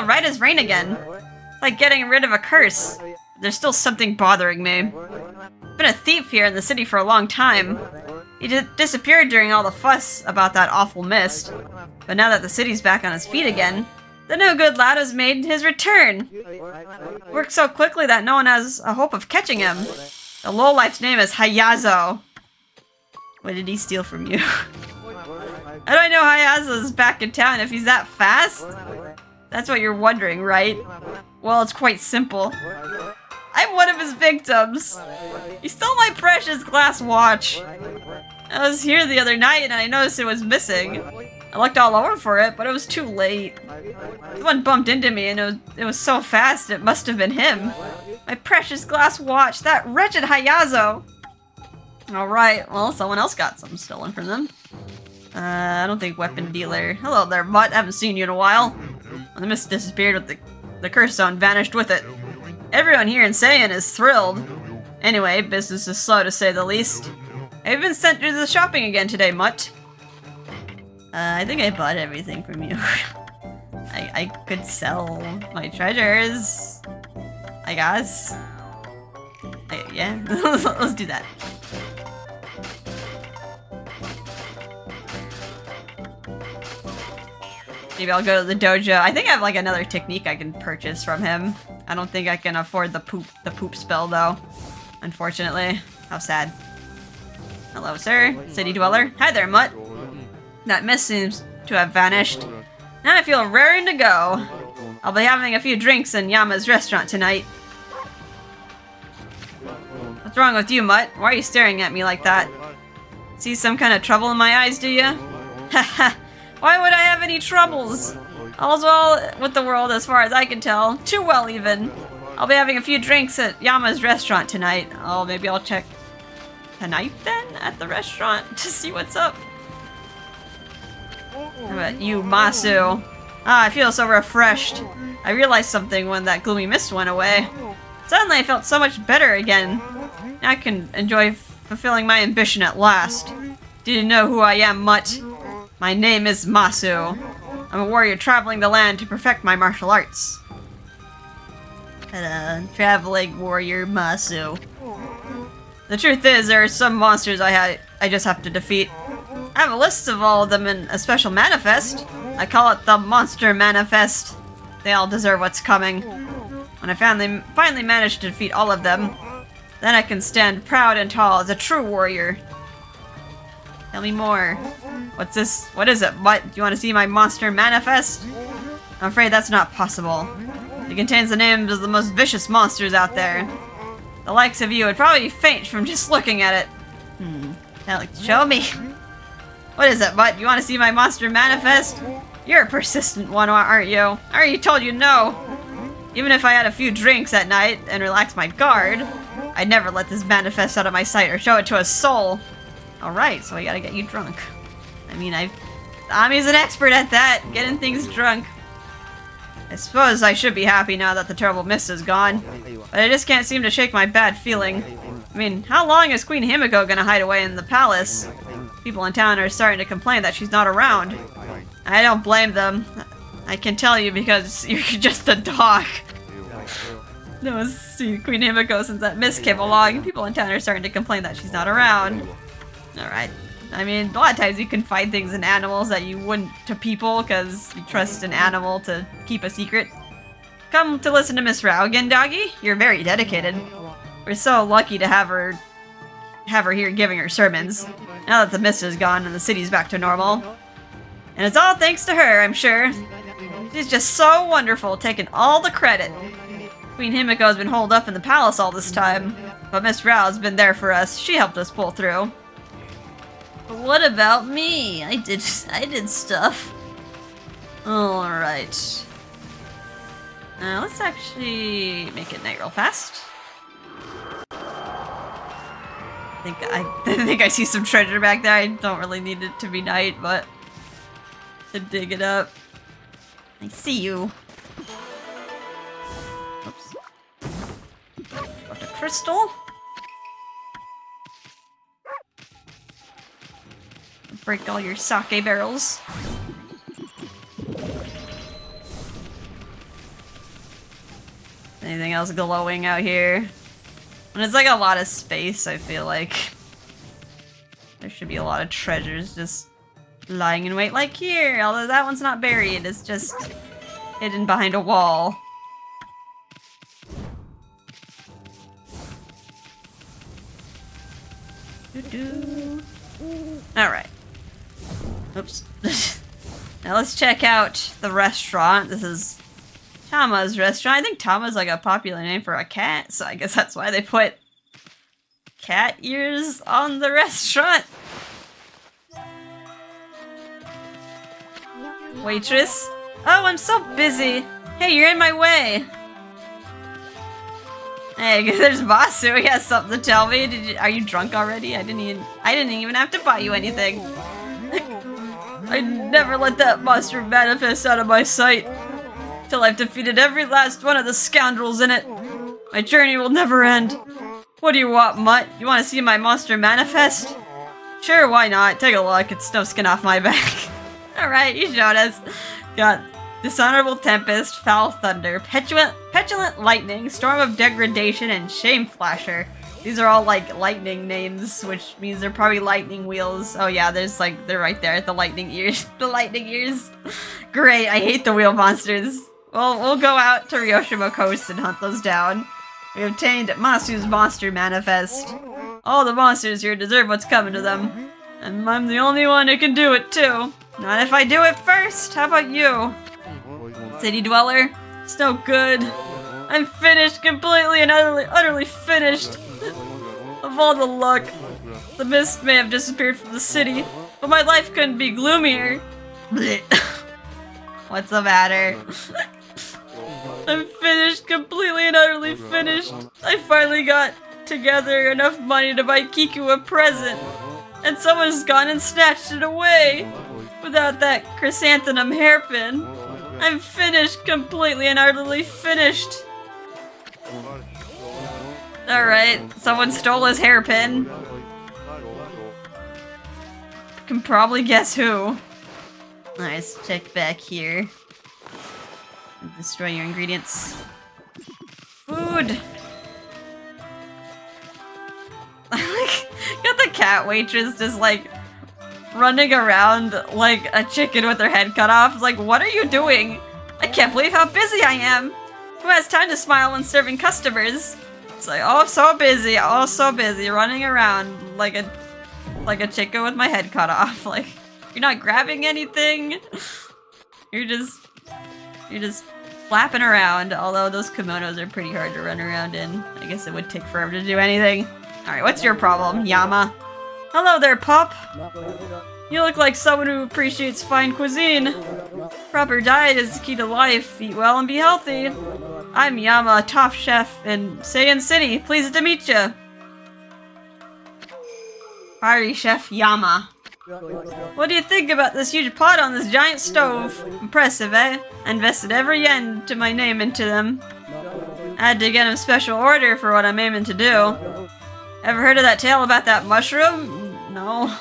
right as rain again. It's like getting rid of a curse. There's still something bothering me. I've been a thief here in the city for a long time. He disappeared during all the fuss about that awful mist. But now that the city's back on its feet again, the no good lad has made his return. Worked so quickly that no one has a hope of catching him. The lowlife's name is Hayazo. What did he steal from you? How do I know Hayazo's back in town if he's that fast? That's what you're wondering, right? Well, it's quite simple. I'm one of his victims. He stole my precious glass watch. I was here the other night and I noticed it was missing. I looked all over for it, but it was too late. Someone bumped into me and it was so fast it must have been him. My precious glass watch, that wretched Hayazo! Alright, well, someone else got something stolen from them. I don't think weapon dealer. Hello there, mutt. Haven't seen you in a while. Well, the mist disappeared with the curse zone vanished with it. Everyone here in Sei'an is thrilled. Anyway, business is slow to say the least. I've been sent to the shopping again today, mutt. I think I bought everything from you. I could sell my treasures, I guess. Yeah, let's do that. Maybe I'll go to the dojo. I think I have like another technique I can purchase from him. I don't think I can afford the poop spell though. Unfortunately. How sad. Hello, sir. City dweller. Hi there, mutt. That mist seems to have vanished. Now I feel raring to go. I'll be having a few drinks in Yama's restaurant tonight. What's wrong with you, mutt? Why are you staring at me like that? See some kind of trouble in my eyes, do ya? Haha. Why would I have any troubles? All's well with the world as far as I can tell. Too well, even. I'll be having a few drinks at Yama's restaurant tonight. Oh, maybe I'll check tonight then at the restaurant to see what's up. How about you, Masu? Ah, I feel so refreshed. I realized something when that gloomy mist went away. Suddenly I felt so much better again. Now I can enjoy fulfilling my ambition at last. Do you know who I am, mutt? My name is Masu. I'm a warrior traveling the land to perfect my martial arts. Traveling warrior Masu. The truth is, there are some monsters I just have to defeat. I have a list of all of them in a special manifest. I call it the Monster Manifest. They all deserve what's coming. When I finally manage to defeat all of them, then I can stand proud and tall as a true warrior. Tell me more. What's this? What is it? What? Do you want to see my monster manifest? I'm afraid that's not possible. It contains the names of the most vicious monsters out there. The likes of you would probably faint from just looking at it. Show me. What is it, Mutt? You want to see my monster manifest? You're a persistent one, aren't you? I already told you no. Even if I had a few drinks at night and relaxed my guard, I'd never let this manifest out of my sight or show it to a soul. Alright, so I gotta get you drunk. I mean, Ami's an expert at that, getting things drunk. I suppose I should be happy now that the terrible mist is gone, but I just can't seem to shake my bad feeling. I mean, how long is Queen Himiko gonna hide away in the palace? People in town are starting to complain that she's not around. I don't blame them. I can tell you because you're just a dog. No one's seen Queen Himiko since that mist came along. People in town are starting to complain that she's not around. Alright. I mean, a lot of times you can find things in animals that you wouldn't to people because you trust an animal to keep a secret. Come to listen to Miss Rao again, doggy? You're very dedicated. We're so lucky to have her here giving her sermons. Now that the mist is gone and the city's back to normal. And it's all thanks to her, I'm sure. She's just so wonderful, taking all the credit. Queen Himiko has been holed up in the palace all this time, but Miss Rao has been there for us. She helped us pull through. But what about me? I did stuff. Alright. Let's actually make it night real fast. I think I see some treasure back there. I don't really need it to be night, but to dig it up. I see you. Oops. Got a crystal. Break all your sake barrels. Anything else glowing out here? And it's like a lot of space, I feel like. There should be a lot of treasures just lying in wait, like here, although that one's not buried, it's just hidden behind a wall. Alright. Oops. Now let's check out the restaurant. This is Tama's restaurant. I think Tama's like a popular name for a cat, so I guess that's why they put cat ears on the restaurant. Waitress? Oh, I'm so busy. Hey, you're in my way. Hey, there's Basu. He has something to tell me. Are you drunk already? I didn't even have to buy you anything. I never let that monster manifest out of my sight till I've defeated every last one of the scoundrels in it. My journey will never end. What do you want, Mutt? You want to see my monster manifest? Sure, why not? Take a look. It's no skin off my back. Alright, you showed us. Got Dishonorable Tempest, Foul Thunder, Petulant Lightning, Storm of Degradation, and Shame Flasher. These are all like lightning names, which means they're probably lightning wheels. Oh yeah, there's like, they're right there, the lightning ears. The lightning ears. Great, I hate the wheel monsters. Well, we'll go out to Ryoshima Coast and hunt those down. We obtained Masu's Monster Manifest. All the monsters here deserve what's coming to them. And I'm the only one who can do it too. Not if I do it first. How about you? City Dweller? It's no good. I'm finished, completely and utterly finished. Of all the luck. The mist may have disappeared from the city, but my life couldn't be gloomier. What's the matter? I'm finished, completely and utterly finished. I finally got together enough money to buy Kiku a present, and someone's gone and snatched it away. Without that chrysanthemum hairpin, I'm finished, completely and utterly finished. Alright, someone stole his hairpin. Can probably guess who. Nice, check back here. Destroy your ingredients. Food! Got the cat waitress just like running around like a chicken with their head cut off. It's like, what are you doing? I can't believe how busy I am. Who has time to smile when serving customers? It's like, oh, so busy, running around like a chicken with my head cut off. Like, you're not grabbing anything. You're just flapping around. Although those kimonos are pretty hard to run around in. I guess it would take forever to do anything. All right, what's your problem, Yama? Hello there, pup. You look like someone who appreciates fine cuisine. Proper diet is the key to life. Eat well and be healthy. I'm Yama, top chef in Sei'an City. Pleased to meet you. Party Chef Yama. What do you think about this huge pot on this giant stove? Impressive, eh? I invested every yen to my name into them. I had to get a special order for what I'm aiming to do. Ever heard of that tale about that mushroom? No.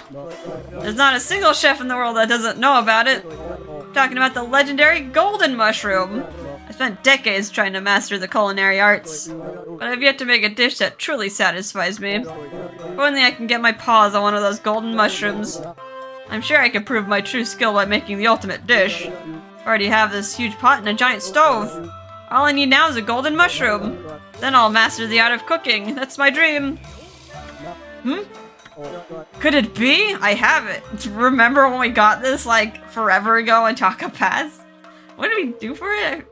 There's not a single chef in the world that doesn't know about it. I'm talking about the legendary golden mushroom. I spent decades trying to master the culinary arts, but I've yet to make a dish that truly satisfies me. If only I can get my paws on one of those golden mushrooms. I'm sure I can prove my true skill by making the ultimate dish. I already have this huge pot and a giant stove. All I need now is a golden mushroom. Then I'll master the art of cooking. That's my dream. Could it be? I have it. Remember when we got this like forever ago in Taka Pass? What did we do for it?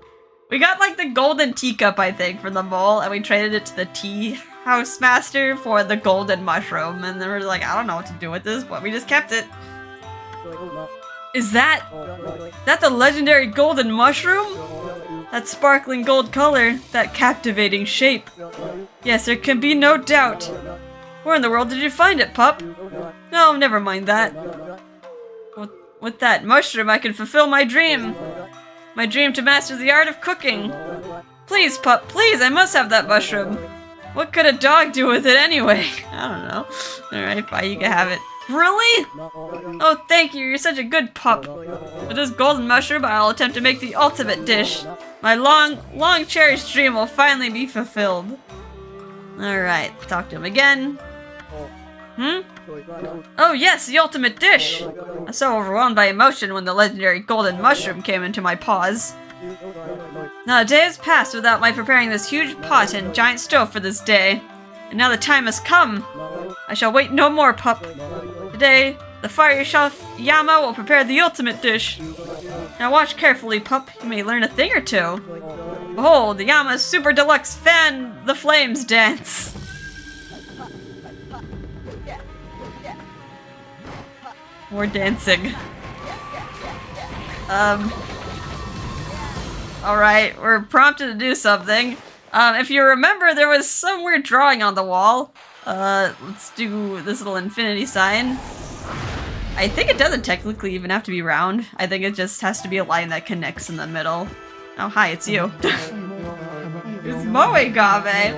We got like the golden teacup, I think, for the bowl, and we traded it to the tea house master for the golden mushroom, and then we're like, I don't know what to do with this, but we just kept it. Is that the legendary golden mushroom? That sparkling gold color, that captivating shape. Yes, there can be no doubt. Where in the world did you find it, pup? No, never mind that. With that mushroom, I can fulfill my dream. My dream to master the art of cooking. Please, pup, please, I must have that mushroom. What could a dog do with it anyway? I don't know. Alright, fine, you can have it. Really? Oh, thank you, you're such a good pup. With this golden mushroom, I'll attempt to make the ultimate dish. My long cherished dream will finally be fulfilled. Alright, talk to him again. Oh yes, the ultimate dish! I was so overwhelmed by emotion when the legendary golden mushroom came into my paws. Not a day has passed without my preparing this huge pot and giant stove for this day. And now the time has come. I shall wait no more, pup. Today, the fire chef Yama will prepare the ultimate dish. Now watch carefully, pup. You may learn a thing or two. Behold, the Yama's Super Deluxe Fan the Flames dance. More dancing. Alright, we're prompted to do something. If you remember, there was some weird drawing on the wall. Let's do this little infinity sign. I think it doesn't technically even have to be round. I think it just has to be a line that connects in the middle. Oh, hi, it's you. It's Moegame!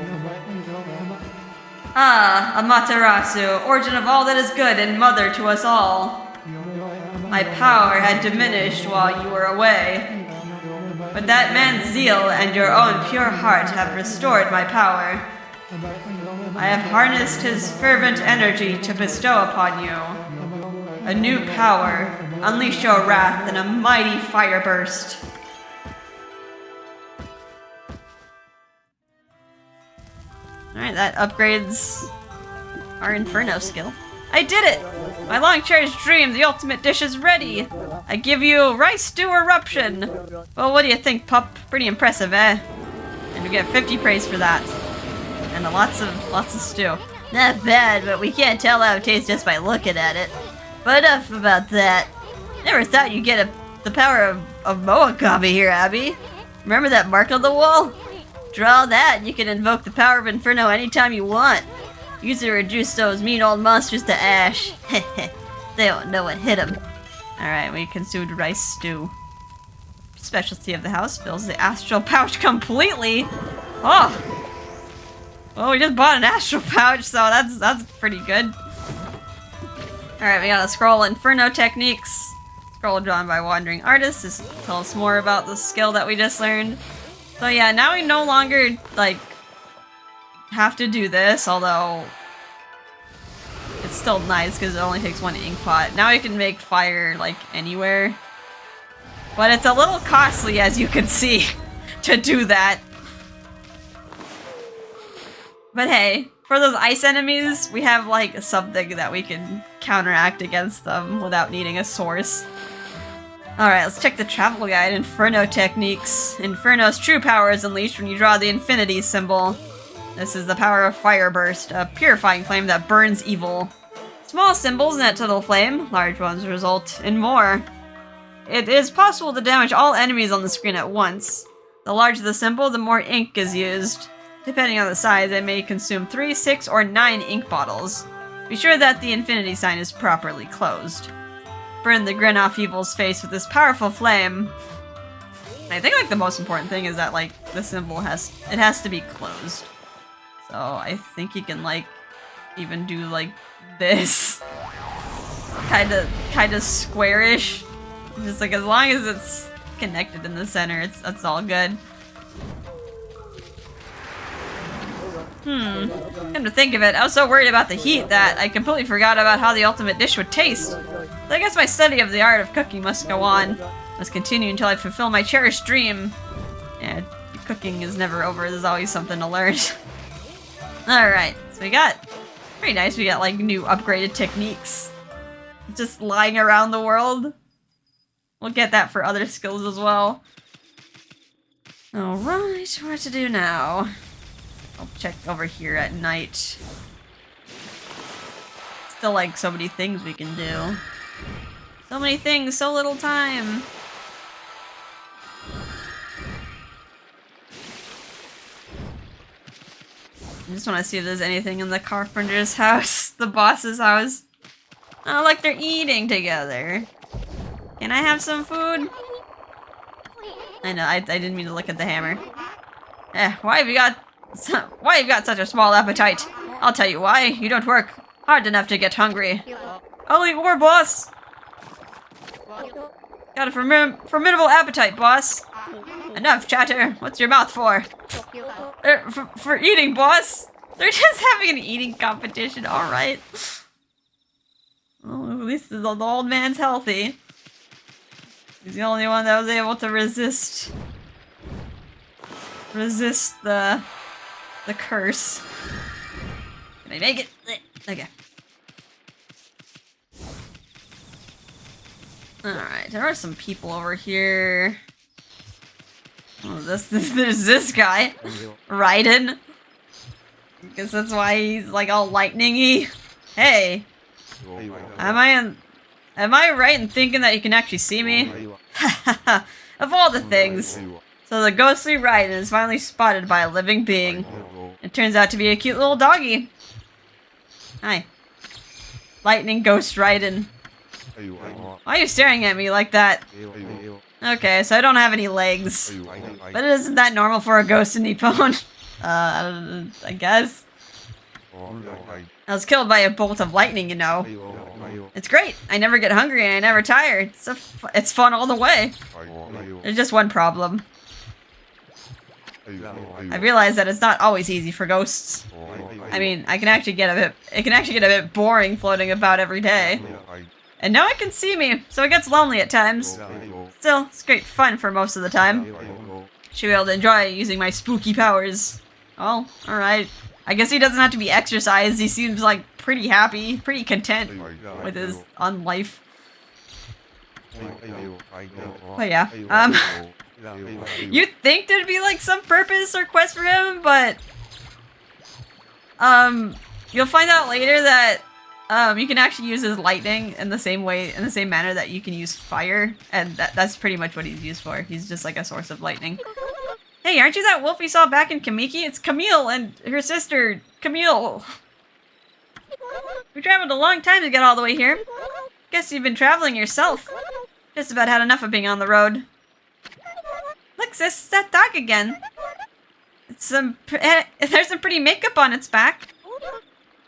Ah, Amaterasu, origin of all that is good and mother to us all. My power had diminished while you were away. But that man's zeal and your own pure heart have restored my power. I have harnessed his fervent energy to bestow upon you. A new power, unleash your wrath in a mighty fire burst. Alright, that upgrades our Inferno skill. I did it! My long-cherished dream, the ultimate dish is ready! I give you rice stew eruption! Well, what do you think, pup? Pretty impressive, eh? And we get 50 praise for that. And lots of stew. Not bad, but we can't tell how it tastes just by looking at it. But enough about that. Never thought you'd get the power of Moegame here, Abby. Remember that mark on the wall? Draw that, and you can invoke the power of Inferno anytime you want. Use it to reduce those mean old monsters to ash. They don't know what hit them. Alright, we consumed rice stew. Specialty of the house fills the astral pouch completely. Oh! Well, we just bought an astral pouch, so that's pretty good. Alright, we gotta scroll Inferno techniques. Scroll drawn by wandering artists. This will tell us more about the skill that we just learned. So yeah, now we no longer, like, have to do this, although it's still nice because it only takes one ink pot. Now we can make fire, like, anywhere. But it's a little costly, as you can see, to do that. But hey, for those ice enemies, we have, like, something that we can counteract against them without needing a source. Alright, let's check the travel guide. Inferno techniques. Inferno's true power is unleashed when you draw the infinity symbol. This is the power of Fire Burst, a purifying flame that burns evil. Small symbols net to the flame, large ones result in more. It is possible to damage all enemies on the screen at once. The larger the symbol, the more ink is used. Depending on the size, it may consume 3, 6, or 9 ink bottles. Be sure that the infinity sign is properly closed. Burn the grin off evil's face with this powerful flame. I think like the most important thing is that like the symbol has to be closed. So I think you can like even do like this. Kinda squarish. Just like as long as it's connected in the center, that's all good. Come to think of it, I was so worried about the heat that I completely forgot about how the ultimate dish would taste. So I guess my study of the art of cooking must go on. Must continue until I fulfill my cherished dream. Yeah, cooking is never over. There's always something to learn. Alright, so we got... Pretty nice, we got like new upgraded techniques. Just lying around the world. We'll get that for other skills as well. Alright, what to do now? I'll check over here at night. Still like so many things we can do. So many things, so little time. I just want to see if there's anything in the carpenter's house, the boss's house. Oh, look, they're eating together. Can I have some food? I know, I didn't mean to look at the hammer. Why have you got such a small appetite? I'll tell you why. You don't work hard enough to get hungry. I'll eat more, boss. Got a formidable appetite, boss. Enough chatter. What's your mouth for? For eating, boss. They're just having an eating competition. All right. Well, at least the old man's healthy. He's the only one that was able to resist the curse. Can I make it? Okay. Alright, there are some people over here. Oh, there's this guy. Raiden. I guess that's why he's like all lightning-y. Hey. Am I right in thinking that you can actually see me? Of all the things. So the ghostly Raiden is finally spotted by a living being. It turns out to be a cute little doggy. Hi. Lightning Ghost Raiden. Why are you staring at me like that? Okay, so I don't have any legs. But isn't that normal for a ghost in Nippon? I guess. I was killed by a bolt of lightning, you know. It's great. I never get hungry and I never tire. It's fun all the way. There's just one problem. I realize that it's not always easy for ghosts. I mean, it can actually get a bit boring floating about every day. And no one can see me, so it gets lonely at times. Still, it's great fun for most of the time. Should be able to enjoy using my spooky powers. Oh, alright. I guess he doesn't have to be exercised. He seems like pretty happy, pretty content with his life. But yeah, you'd think there'd be like some purpose or quest for him, but you'll find out later that you can actually use his lightning in the same manner that you can use fire, and that's pretty much what he's used for. He's just like a source of lightning. Hey, aren't you that wolf we saw back in Kamiki? It's Camille and her sister, Camille. We traveled a long time to get all the way here. Guess you've been traveling yourself. Just about had enough of being on the road. Look, sis, it's that dog again. There's some pretty makeup on its back.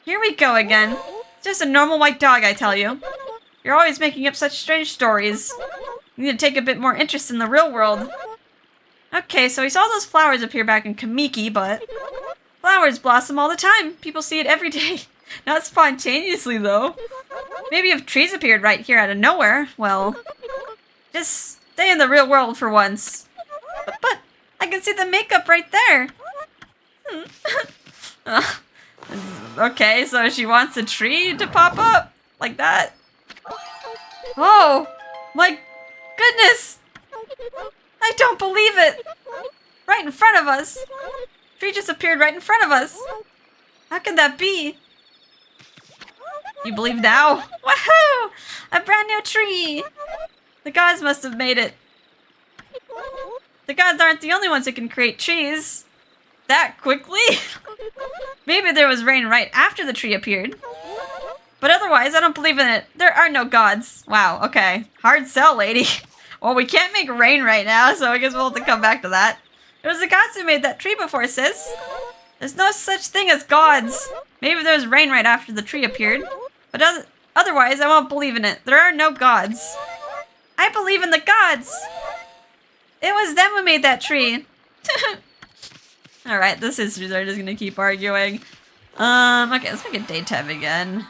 Here we go again. It's just a normal white dog, I tell you. You're always making up such strange stories. You need to take a bit more interest in the real world. Okay, so we saw those flowers appear back in Kamiki, but flowers blossom all the time. People see it every day. Not spontaneously, though. Maybe if trees appeared right here out of nowhere, well, just stay in the real world for once. But I can see the makeup right there. Okay, so she wants a tree to pop up like that. Oh, my goodness. I don't believe it! Right in front of us! Tree just appeared right in front of us! How can that be? You believe now? Woohoo! A brand new tree! The gods must have made it. The gods aren't the only ones that can create trees. That quickly? Maybe there was rain right after the tree appeared. But otherwise, I don't believe in it. There are no gods. Wow, okay. Hard sell, lady. Well, we can't make rain right now, so I guess we'll have to come back to that. It was the gods who made that tree before, sis. There's no such thing as gods. Maybe there was rain right after the tree appeared. But otherwise, I won't believe in it. There are no gods. I believe in the gods. It was them who made that tree. Alright, the sisters are just gonna keep arguing. Okay, let's make it daytime again.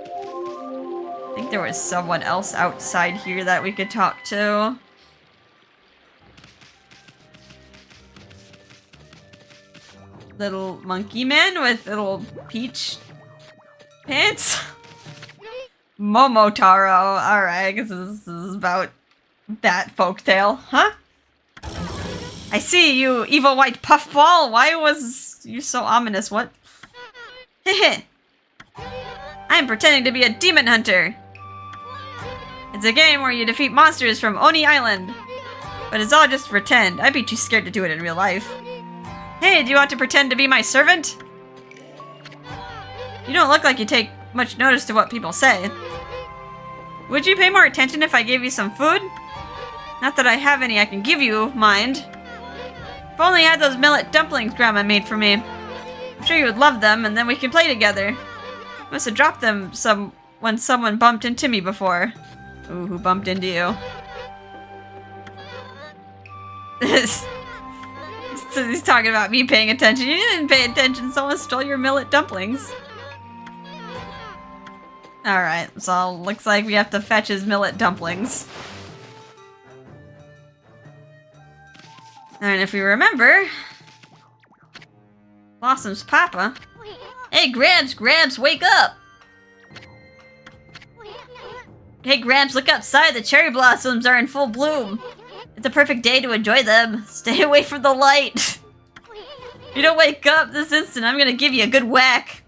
I think there was someone else outside here that we could talk to. Little monkey man with little peach pants. Momotaro. Alright, I guess this is about that folktale. Huh? I see, you evil white puffball. Why was you so ominous? What? Hehe. I'm pretending to be a demon hunter. It's a game where you defeat monsters from Oni Island. But it's all just pretend. I'd be too scared to do it in real life. Hey, do you want to pretend to be my servant? You don't look like you take much notice to what people say. Would you pay more attention if I gave you some food? Not that I have any I can give you, mind. If only I had those millet dumplings Grandma made for me. I'm sure you would love them, and then we can play together. Must have dropped them when someone bumped into me before. Ooh, who bumped into you? So he's talking about me paying attention. You didn't pay attention. Someone stole your millet dumplings. Alright, so looks like we have to fetch his millet dumplings. And if we remember... Blossom's papa... Hey, Grabs, wake up! Hey, Grabs, look outside. The cherry blossoms are in full bloom. It's a perfect day to enjoy them. Stay away from the light. If you don't wake up this instant, I'm gonna give you a good whack.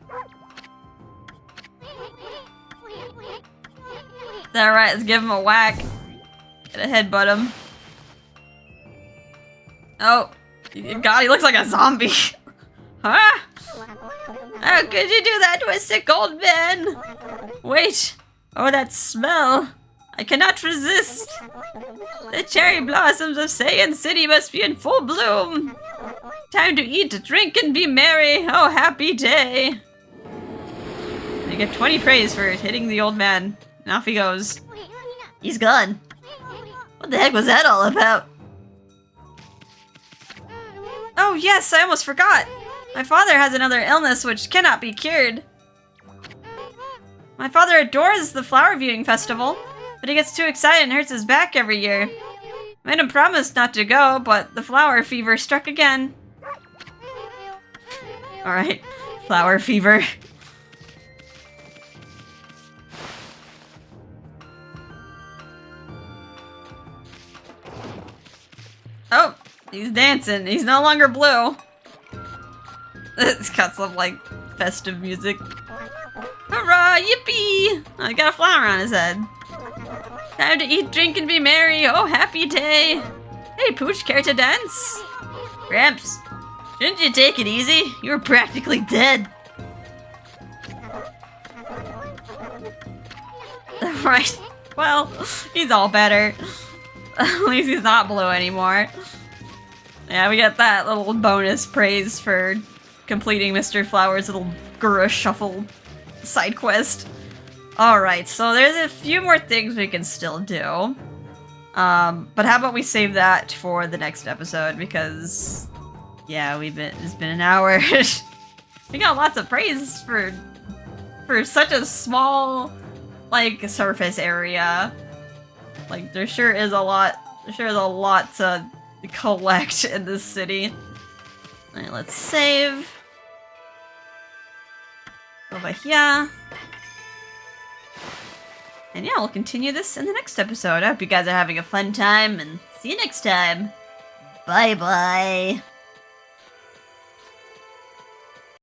Alright, let's give him a whack. Get a headbutt him. Oh, God, he looks like a zombie. Huh? How could you do that to a sick old man? Wait. Oh, that smell. I cannot resist. The cherry blossoms of Sei'an City must be in full bloom. Time to eat, drink, and be merry. Oh, happy day. You get 20 praise for hitting the old man. And off he goes. He's gone. What the heck was that all about? Oh yes, I almost forgot. My father has another illness which cannot be cured. My father adores the flower viewing festival, but he gets too excited and hurts his back every year. I made him promise not to go, but the flower fever struck again. Alright, flower fever. Oh, he's dancing. He's no longer blue. It's got some, like, festive music. Hurrah! Yippee! Oh, he got a flower on his head. Time to eat, drink, and be merry. Oh, happy day. Hey, Pooch, care to dance? Gramps, shouldn't you take it easy? You're practically dead. Right. Well, he's all better. At least he's not blue anymore. Yeah, we got that little bonus praise for completing Mr. Flower's little Gura Shuffle side quest. Alright, so there's a few more things we can still do. But how about we save that for the next episode, because yeah, it's been an hour. We got lots of praise for such a small, like, surface area. Like, there sure is a lot to collect in this city. Alright, let's save. Over here. And yeah, we'll continue this in the next episode. I hope you guys are having a fun time, and see you next time. Bye-bye.